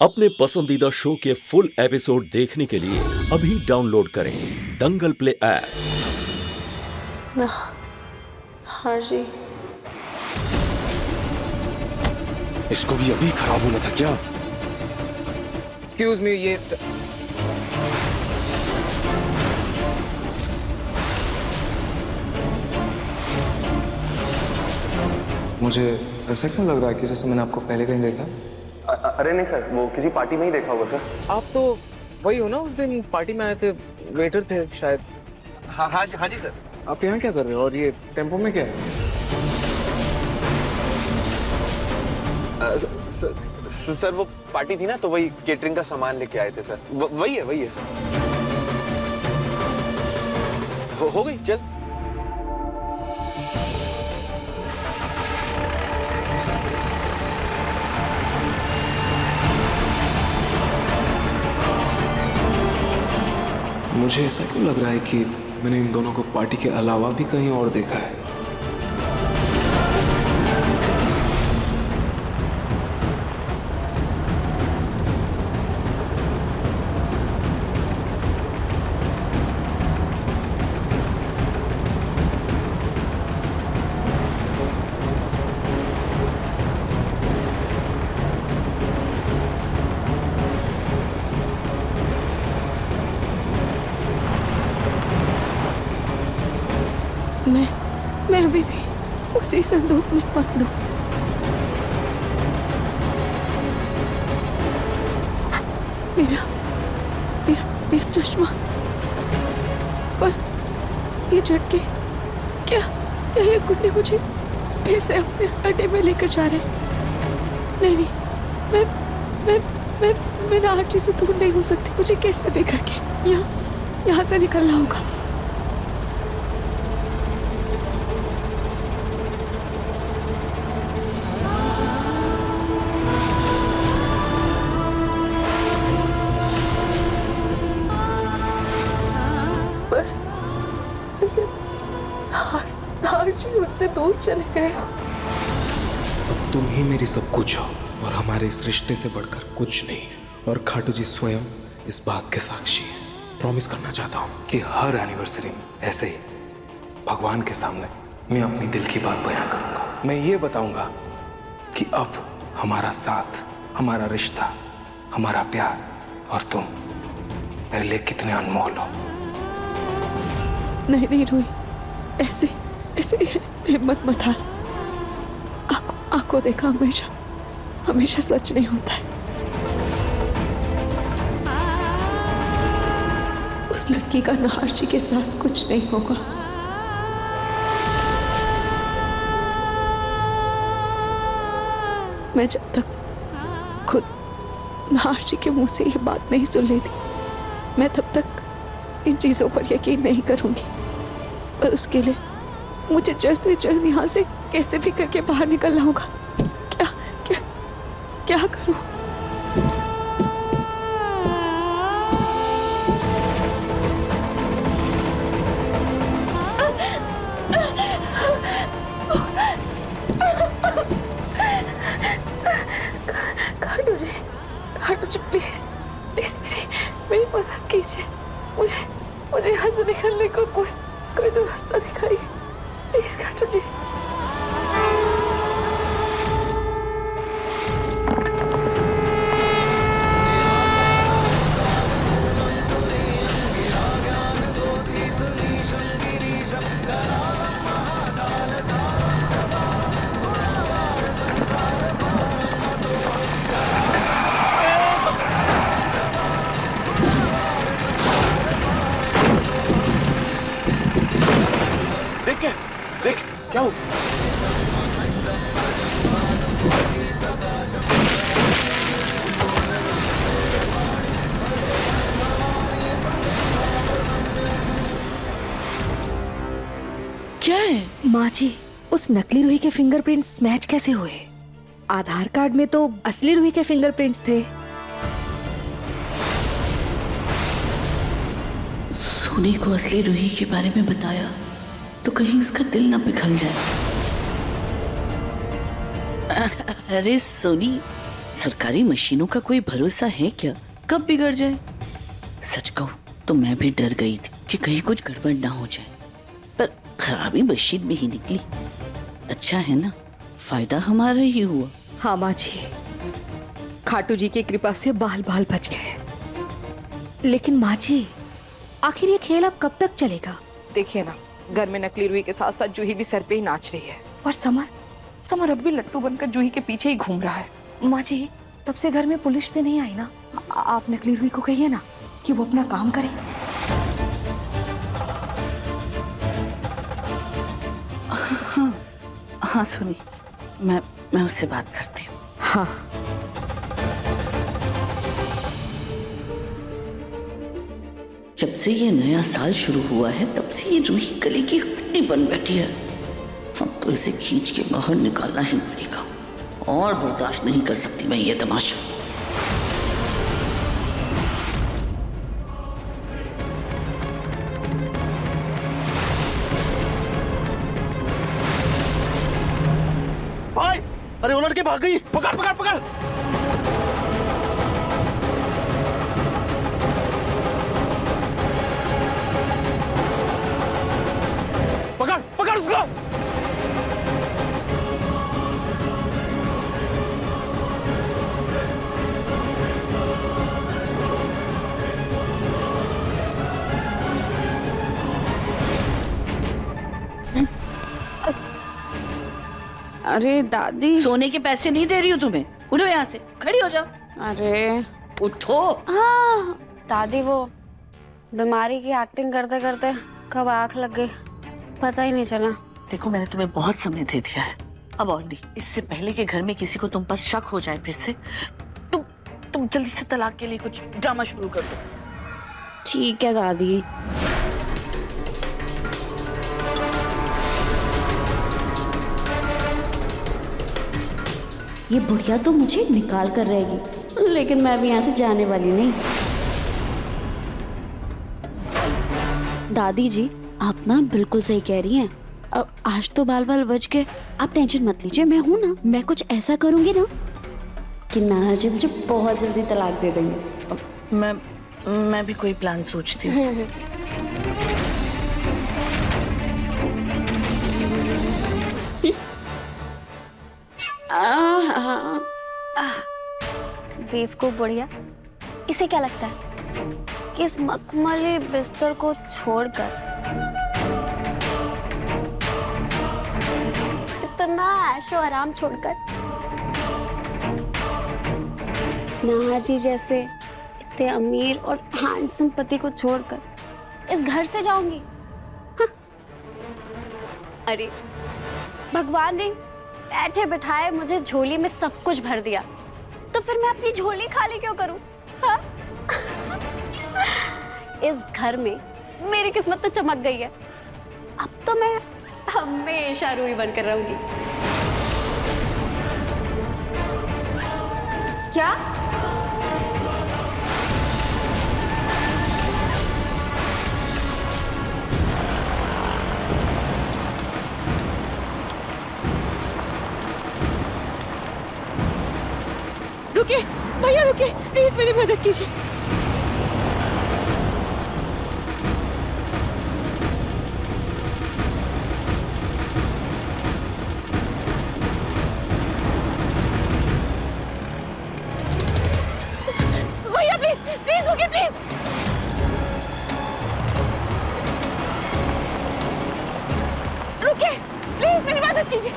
अपने पसंदीदा शो के फुल एपिसोड देखने के लिए अभी डाउनलोड करें दंगल प्ले ऐप। हाँ जी। इसको भी अभी खराब होना था क्या? एक्सक्यूज मी, ये मुझे ऐसा क्यों लग रहा है कि जैसे मैंने आपको पहले कहीं देखा? अरे नहीं सर, वो किसी पार्टी में ही देखा होगा सर। आप तो वही हो ना, उस दिन पार्टी में आए थे, वेटर थे शायद। हाँ जी सर। आप यहाँ क्या कर रहे हो और ये टेम्पो में क्या है? सर वो पार्टी थी ना, तो वही केटरिंग का सामान लेके आए थे सर। वही है। हो गई, चल। मुझे ऐसा क्यों लग रहा है कि मैंने इन दोनों को पार्टी के अलावा भी कहीं और देखा है। मैं अभी भी उसी संदूक में बंद हूँ। मेरा चश्मा, पर ये झटके, क्या ये गुंडे मुझे फिर से अपने अड्डे में लेकर जा रहे हैं? नहीं, मैं आरची से दूर नहीं हो सकती। मुझे कैसे भी करके यहाँ से निकलना होगा। आरची मुझसे दूर चले गए। अब तुम ही मेरी सब कुछ हो और हमारे इस रिश्ते से बढ़कर कुछ नहीं। और खाटू जी स्वयं इस बात के साक्षी है। प्रॉमिस करना चाहता हूँ कि हर एनिवर्सरी में ऐसे ही भगवान के सामने मैं अपनी दिल की बात बयां करूंगा। मैं ये बताऊंगा कि अब हमारा साथ, हमारा रिश्ता, हमारा प्यार और तुम मेरे लिए कितने अनमोल हो। नहीं रोई, ऐसे हिम्मत मत हार। आंखों देखा हमेशा सच नहीं होता है। उस लड़की का आरची के साथ कुछ नहीं होगा। मैं जब तक खुद आरची के मुंह से ये बात नहीं सुन लेती, मैं तब तक इन चीजों पर यकीन नहीं करूंगी। पर उसके लिए मुझे जल्द से जल्द यहाँ से कैसे भी करके बाहर निकलना होगा। क्या करूं? खाटू जी प्लीज मेरी मदद कीजिए। मुझे यहाँ से निकलने का कोई तो रास्ता दिखाइए प्लीज खाटू जी। देख क्या हो? क्या है? माँ जी, उस नकली रूही के फिंगरप्रिंट्स मैच कैसे हुए? आधार कार्ड में तो असली रूही के फिंगरप्रिंट्स थे। सोनी को असली रूही के बारे में बताया तो कहीं उसका दिल ना पिघल जाए। अरे सोनी, सरकारी मशीनों का कोई भरोसा है क्या, कब बिगड़ जाए। सच कहूं तो मैं भी डर गई थी कि कहीं कुछ गड़बड़ ना हो जाए, पर खराबी मशीन में ही निकली। अच्छा है ना, फायदा हमारा ही हुआ। हाँ माँ जी, खाटू जी की कृपा से बाल बाल बच गए। लेकिन माँ जी, आखिर ये खेल अब कब तक चलेगा? देखिए ना, घर में नकली रूही के साथ साथ जूही भी सर पे ही नाच रही है, और समर अब भी लट्टू बनकर जूही के पीछे ही घूम रहा है। माँ जी, तब से घर में पुलिस भी नहीं आई ना। आप नकली रूही को कहिए ना कि वो अपना काम करे। हाँ सुनी, मैं उससे बात करती हूँ। हाँ। जब से ये नया साल शुरू हुआ है तब से ये रूही गले की हड्डी बन बैठी है। अब तो इसे खींच के बाहर निकालना ही पड़ेगा, और बर्दाश्त नहीं कर सकती मैं ये तमाशा। भाई, अरे वो लड़की भाग गई। पकड़ पकड़ पकड़। पकड़ पकड़ उसको। अरे दादी, सोने के पैसे नहीं दे रही हूँ तुम्हें, उठो यहाँ से, खड़ी हो जाओ। अरे उठो। हाँ दादी, वो बीमारी की एक्टिंग करते करते कब आंख लग गई पता ही नहीं चला। देखो मैंने तुम्हें बहुत समय दे दिया है, अब और नहीं। इससे पहले कि घर में किसी को तुम पर शक हो जाए फिर से, तुम जल्दी से तलाक के लिए कुछ ड्रामा शुरू कर दो। ठीक है दादी। ये बुढ़िया तो मुझे निकाल कर रहेगी, लेकिन मैं भी यहाँ से जाने वाली नहीं। दादी जी, आप ना बिल्कुल सही कह रही हैं। अब आज तो बाल बाल बच गए, आप टेंशन मत लीजिए, मैं हूं ना। मैं कुछ ऐसा करूंगी ना कि नाना जी मुझे बहुत जल्दी तलाक दे देंगे। मैं भी कोई प्लान सोचती हूँ। बेवकूफ बुढ़िया, इसे क्या लगता है कि इस मखमली बिस्तर को छोड़कर, इतना ऐशो आराम छोड़कर, नाना जी जैसे इतने अमीर और हैंडसम पति को छोड़कर इस घर से जाऊंगी? अरे भगवान ने बैठे बिठाए मुझे झोली में सब कुछ भर दिया, तो फिर मैं अपनी झोली खाली क्यों करूं? हाँ? इस घर में मेरी किस्मत तो चमक गई है, अब तो मैं हमेशा रूही बनकर रहूंगी। क्या? रुकिए भैया, रुकिए प्लीज, मेरी मदद कीजिए। भैया प्लीज प्लीज रुकिए, प्लीज। रुकिए प्लीज, मेरी मदद कीजिए।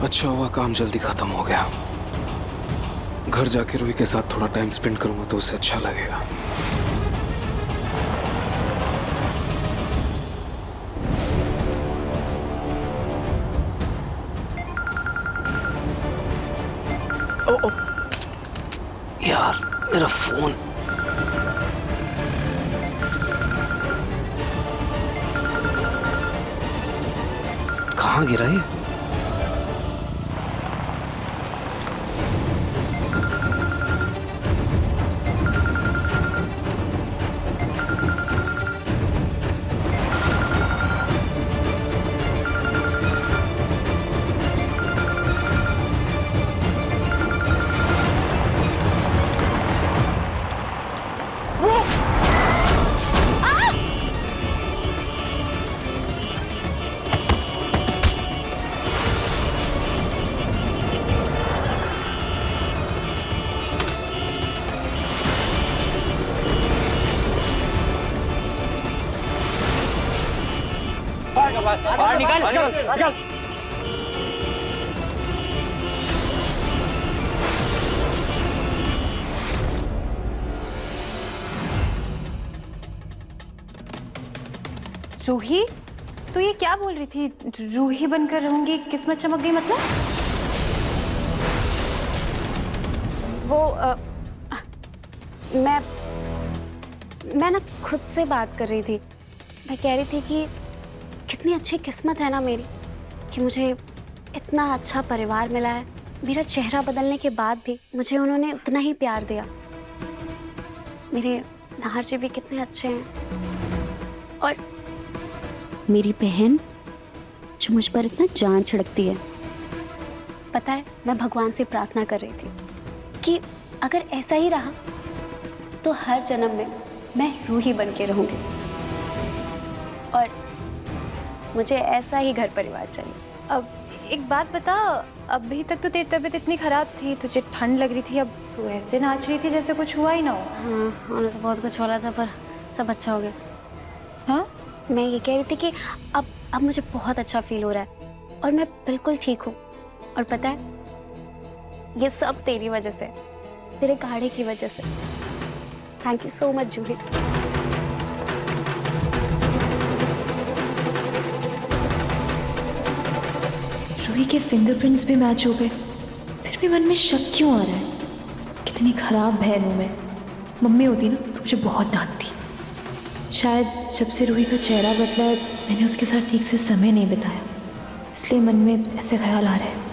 अच्छा हुआ काम जल्दी खत्म हो गया। घर जाके रूही के साथ थोड़ा टाइम स्पेंड करूंगा तो उसे अच्छा लगेगा। ओ, यार मेरा फोन। कहाँ गिरा ये? बाहर निकल। रूही, तो ये क्या बोल रही थी? रूही बनकर रहूंगी, किस्मत चमक गई मतलब? वो मैं ना खुद से बात कर रही थी। मैं कह रही थी कि कितनी अच्छी किस्मत है ना मेरी कि मुझे इतना अच्छा परिवार मिला है। मेरा चेहरा बदलने के बाद भी मुझे उन्होंने उतना ही प्यार दिया। मेरे नाहर जी भी कितने अच्छे हैं। और मेरी बहन जो मुझ पर इतना जान छिड़कती है। पता है, मैं भगवान से प्रार्थना कर रही थी कि अगर ऐसा ही रहा तो हर जन्म में मैं रूही बन के रहूंगी और मुझे ऐसा ही घर परिवार चाहिए। अब एक बात बता, अभी तक तो तेरी तबीयत इतनी खराब थी, तुझे ठंड लग रही थी, अब तू ऐसे नाच रही थी जैसे कुछ हुआ ही ना हो। हाँ, होने तो बहुत कुछ हो रहा था पर सब अच्छा हो गया। हाँ, मैं ये कह रही थी कि अब मुझे बहुत अच्छा फील हो रहा है और मैं बिल्कुल ठीक हूँ। और पता है, ये सब तेरी वजह से, तेरे गाड़ी की वजह से। थैंक यू सो मच जूही। रूही के फिंगरप्रिंट्स भी मैच हो गए, फिर भी मन में शक क्यों आ रहा है? कितनी खराब बहन हूँ मैं। मम्मी होती ना तो मुझे बहुत डांटती। शायद जब से रूही का चेहरा बदला है मैंने उसके साथ ठीक से समय नहीं बिताया, इसलिए मन में ऐसे ख्याल आ रहे हैं।